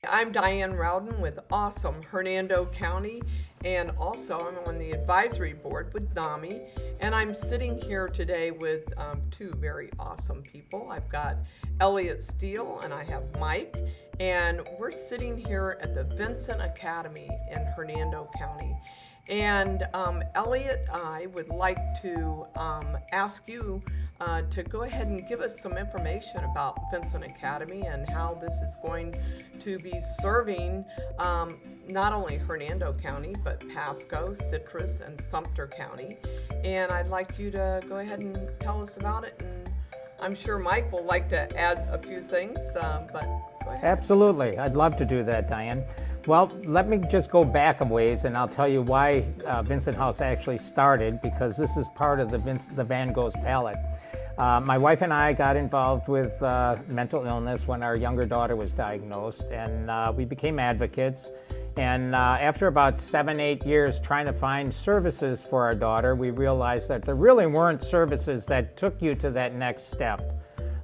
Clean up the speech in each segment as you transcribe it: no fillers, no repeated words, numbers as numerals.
I'm Diane Rowden with awesome Hernando County, and also I'm on the advisory board with NAMI. And I'm sitting here today with two very awesome people. I've got Elliot Steele and I have Mike, and we're sitting here at the Vincent Academy in Hernando County. And Elliot, I would like to ask you to go ahead and give us some information about Vincent Academy and how this is going to be serving not only Hernando County, but Pasco, Citrus, and Sumter County. And I'd like you to go ahead and tell us about it. And I'm sure Mike will like to add a few things, but go ahead. Absolutely. I'd love to do that, Diane. Well, let me just go back a ways and I'll tell you why Vincent House actually started, because this is part of the Van Gogh's palette. My wife and I got involved with mental illness when our younger daughter was diagnosed, and we became advocates. And after about 7-8 years trying to find services for our daughter, we realized that there really weren't services that took you to that next step.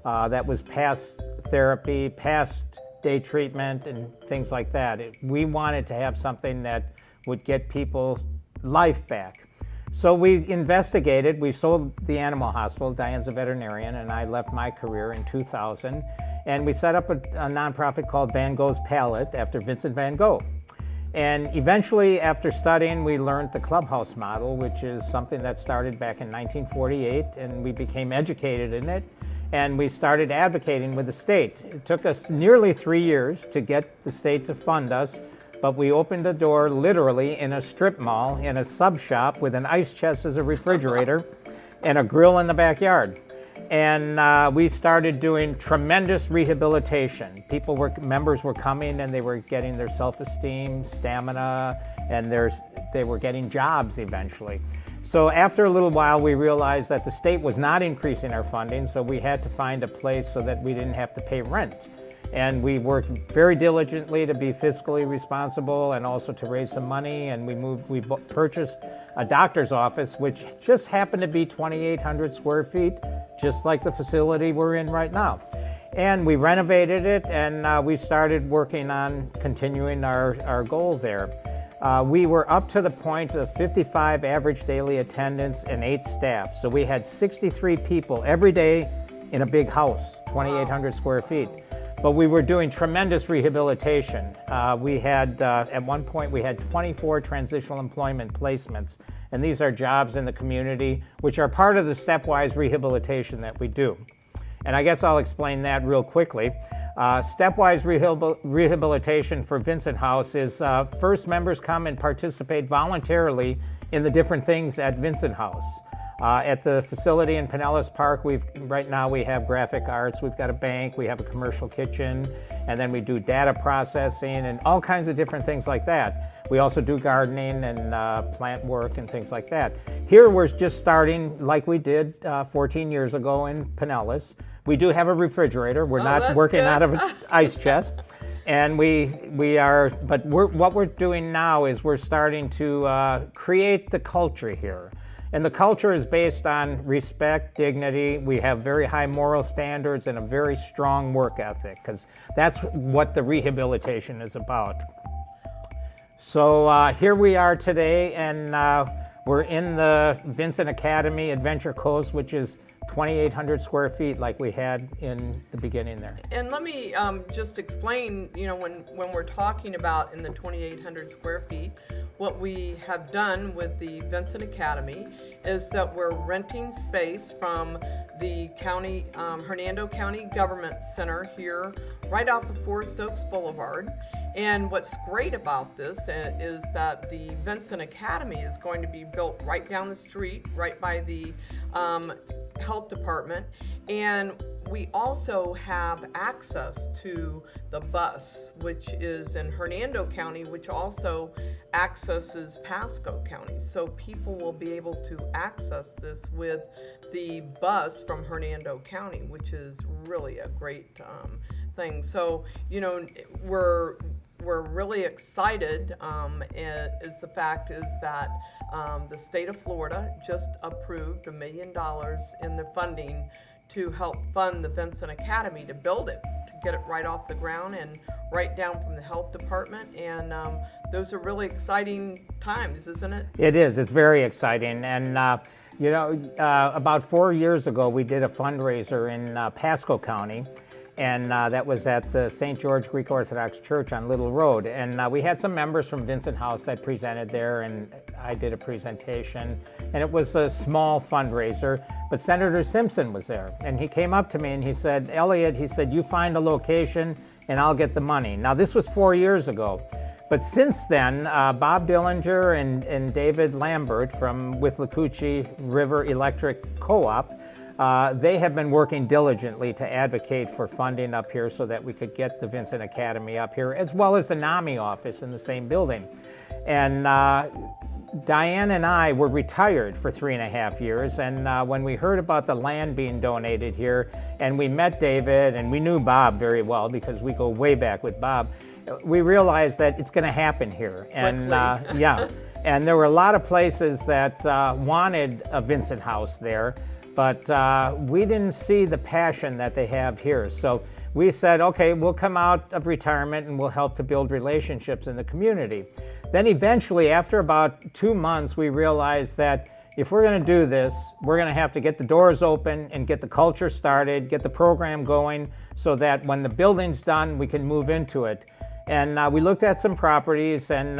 That was past therapy, past day treatment, and things like that. We wanted to have something that would get people's life back. So we investigated. We sold the animal hospital. Diane's a veterinarian, and I left my career in 2000. And we set up a nonprofit called Van Gogh's Palette after Vincent van Gogh. And eventually, after studying, we learned the clubhouse model, which is something that started back in 1948, and we became educated in it. And we started advocating with the state. It took us nearly 3 years to get the state to fund us, but we opened the door literally in a strip mall, in a sub shop with an ice chest as a refrigerator and a grill in the backyard. And we started doing tremendous rehabilitation. Members were coming and they were getting their self-esteem, stamina, and they were getting jobs eventually. So after a little while, we realized that the state was not increasing our funding, so we had to find a place so that we didn't have to pay rent. And we worked very diligently to be fiscally responsible and also to raise some money, and we purchased a doctor's office, which just happened to be 2,800 square feet, just like the facility we're in right now. And we renovated it, and we started working on continuing our goal there. We were up to the point of 55 average daily attendance and 8 staff. So we had 63 people every day in a big house, 2,800 square feet. But we were doing tremendous rehabilitation. We had, at one point, we had 24 transitional employment placements. And these are jobs in the community, which are part of the stepwise rehabilitation that we do. And I guess I'll explain that real quickly. Stepwise rehabilitation for Vincent House is first members come and participate voluntarily in the different things at Vincent House. At the facility in Pinellas Park, right now we have graphic arts, we've got a bank, we have a commercial kitchen, and then we do data processing and all kinds of different things like that. We also do gardening and plant work and things like that. Here we're just starting like we did 14 years ago in Pinellas. We do have a refrigerator. We're not working out of an ice chest. And what we're doing now is we're starting to create the culture here. And the culture is based on respect, dignity. We have very high moral standards and a very strong work ethic, because that's what the rehabilitation is about. So here we are today, and we're in the Vincent Academy Adventure Coast, which is 2,800 square feet like we had in the beginning there. And let me just explain, when we're talking about in the 2,800 square feet, what we have done with the Vincent Academy is that we're renting space from the county, Hernando County Government Center here, right off of Forest Oaks Boulevard. And what's great about this is that the Vincent Academy is going to be built right down the street, right by the health department. And we also have access to the bus, which is in Hernando County, which also accesses Pasco County. So people will be able to access this with the bus from Hernando County, which is really a great thing. So, we're really excited, is the fact is that the state of Florida just approved $1 million in the funding to help fund the Vincent Academy to build it, to get it right off the ground and right down from the health department. And those are really exciting times, isn't it? It is. It's very exciting. And, about 4 years ago, we did a fundraiser in Pasco County. And that was at the St. George Greek Orthodox Church on Little Road. And we had some members from Vincent House that presented there, and I did a presentation. And it was a small fundraiser, but Senator Simpson was there. And he came up to me and he said, Elliot, he said, you find a location and I'll get the money. Now, this was 4 years ago. But since then, Bob Dillinger and David Lambert from Withlacoochee River Electric Co-op, they have been working diligently to advocate for funding up here so that we could get the Vincent Academy up here, as well as the NAMI office in the same building. And Diane and I were retired for 3.5 years, and when we heard about the land being donated here, and we met David, and we knew Bob very well because we go way back with Bob, we realized that it's going to happen here. And yeah, and there were a lot of places that wanted a Vincent House there, but we didn't see the passion that they have here. So we said, okay, we'll come out of retirement and we'll help to build relationships in the community. Then eventually, after about 2 months, we realized that if we're going to do this, we're going to have to get the doors open and get the culture started, get the program going, so that when the building's done, we can move into it. And we looked at some properties, and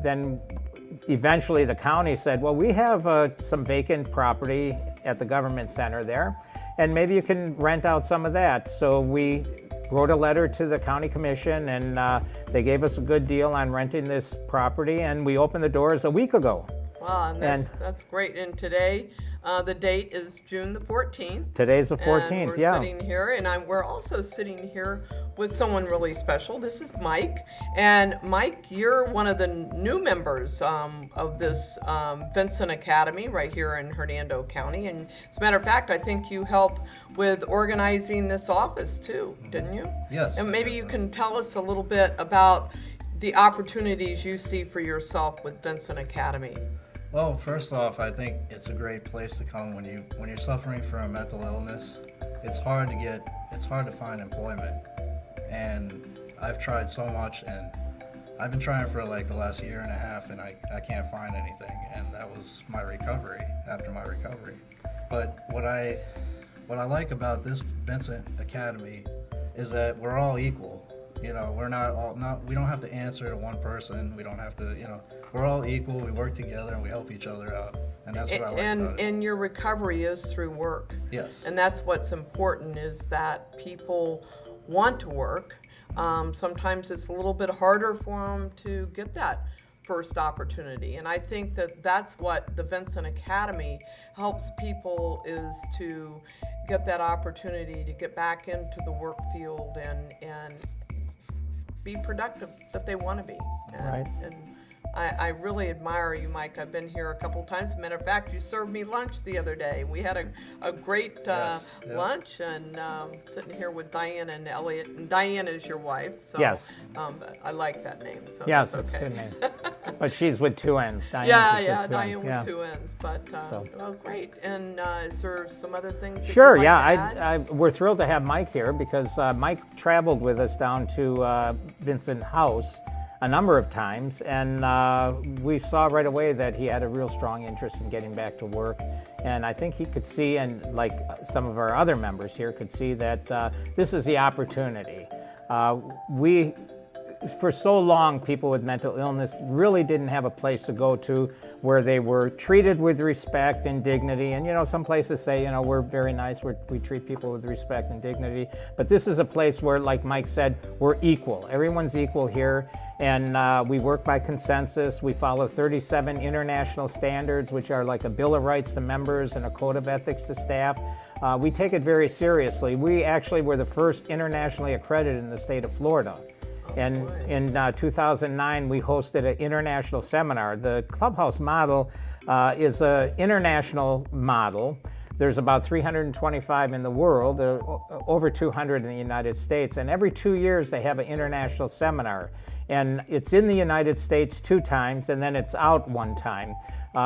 then eventually the county said, well, we have some vacant property at the government center there, and maybe you can rent out some of that. So we wrote a letter to the county commission, and they gave us a good deal on renting this property, and we opened the doors a week ago. Wow, and that's great. And today, the date is June the 14th. Today's the 14th, and we're sitting here, and we're also sitting here with someone really special. This is Mike. And Mike, you're one of the new members of this Vincent Academy right here in Hernando County. And as a matter of fact, I think you helped with organizing this office too, didn't you? Yes. And maybe you can tell us a little bit about the opportunities you see for yourself with Vincent Academy. Well, first off, I think it's a great place to come when you're suffering from a mental illness. It's hard to find employment, and I've tried so much, and I've been trying for like the last 1.5 years, and I can't find anything, and that was my recovery, after my recovery. But what I like about this Vincent Academy is that we're all equal. You know, we don't have to answer to one person. We don't have to, we're all equal. We work together and we help each other out. And that's what I like about it. And your recovery is through work. Yes. And that's what's important, is that people want to work. Sometimes it's a little bit harder for them to get that first opportunity. And I think that that's what the Vincent Academy helps people, is to get that opportunity to get back into the work field and be productive that they want to be. Right. And I really admire you, Mike. I've been here a couple times. Matter of fact, you served me lunch the other day. We had a great Yes. Yep. lunch, and sitting here with Diane and Elliot. And Diane is your wife, so Yes. I like that name. So Yes, that's it's a okay. good name. But she's with 2 N's. Diane's Yeah, with two Diane N's. with 2 N's. But well, great. And is there some other things that Sure, you'd like to add? we're thrilled to have Mike here because Mike traveled with us down to Vincent House a number of times, and we saw right away that he had a real strong interest in getting back to work. And I think he could see, and like some of our other members here could see, that this is the opportunity. For so long, people with mental illness really didn't have a place to go to where they were treated with respect and dignity. And, some places say, we're very nice, we treat people with respect and dignity. But this is a place where, like Mike said, we're equal. Everyone's equal here. And we work by consensus. We follow 37 international standards, which are like a Bill of Rights to members and a code of ethics to staff. We take it very seriously. We actually were the first internationally accredited in the state of Florida. And in 2009, we hosted an international seminar. The Clubhouse model is an international model. There's about 325 in the world, over 200 in the United States. And every 2 years, they have an international seminar. And it's in the United States 2 times, and then it's out 1 time.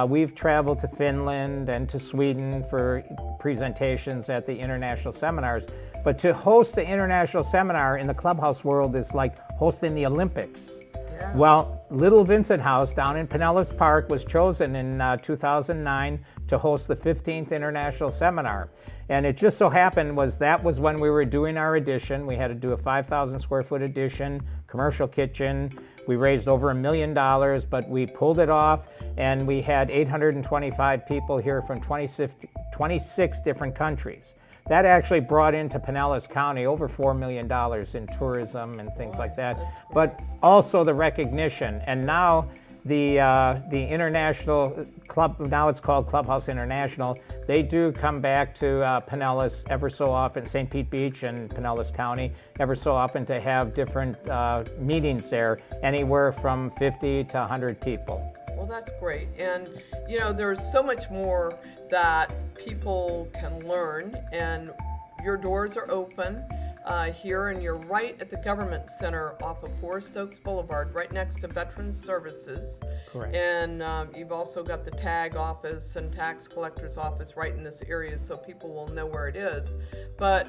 We've traveled to Finland and to Sweden for presentations at the international seminars. But to host the international seminar in the clubhouse world is like hosting the Olympics. Yeah. Well, Little Vincent House down in Pinellas Park was chosen in 2009 to host the 15th International Seminar. And it just so happened that was when we were doing our addition. We had to do a 5,000 square foot addition, commercial kitchen. We raised over $1 million, but we pulled it off, and we had 825 people here from 26 different countries. That actually brought into Pinellas County over $4 million in tourism and things like that, but also the recognition. And now the international club, now it's called Clubhouse International, they do come back to Pinellas ever so often, St. Pete Beach and Pinellas County, ever so often to have different meetings there, anywhere from 50 to 100 people. Well, that's great. And, you know, there's so much more that people can learn, and your doors are open here, and you're right at the Government Center off of Forest Oaks Boulevard, right next to Veterans Services. Correct. And you've also got the tag office and tax collector's office right in this area, so people will know where it is. But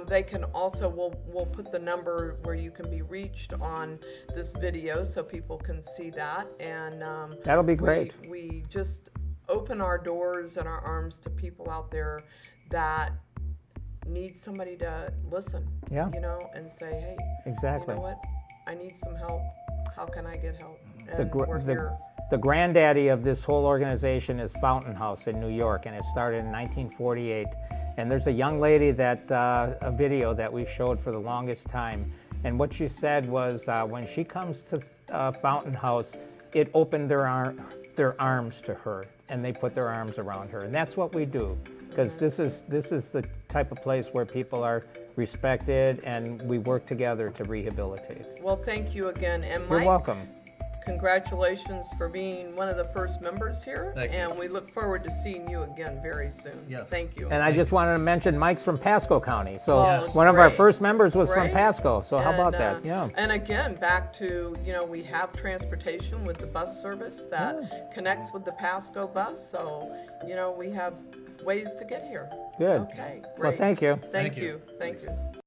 they can also, we'll put the number where you can be reached on this video so people can see that. And that'll be great. We just open our doors and our arms to people out there that need somebody to listen, Yeah. you know, and say, hey, Exactly. you know what, I need some help. How can I get help? The, And gr- we're the, here. the granddaddy of this whole organization is Fountain House in New York, and it started in 1948. And there's a young lady that, a video that we showed for the longest time. And what she said was when she comes to Fountain House, it opened their arms to her, and they put their arms around her. And that's what we do, because this is the type of place where people are respected, and we work together to rehabilitate. Well, thank you again. And You're Mike, welcome. congratulations for being one of the first members here. Thank you. And we look forward to seeing you again very soon. Yes. Thank you. And I just wanted to mention Mike's from Pasco County. So Yes. one of our Great. first members was from Great. Pasco. So how about And, that? Yeah. And again, back to, you know, we have transportation with the bus service that connects with the Pasco bus. So, you know, we have ways to get here. Good. Okay, Well, great. thank you. Thank Thank you. you. Thank you.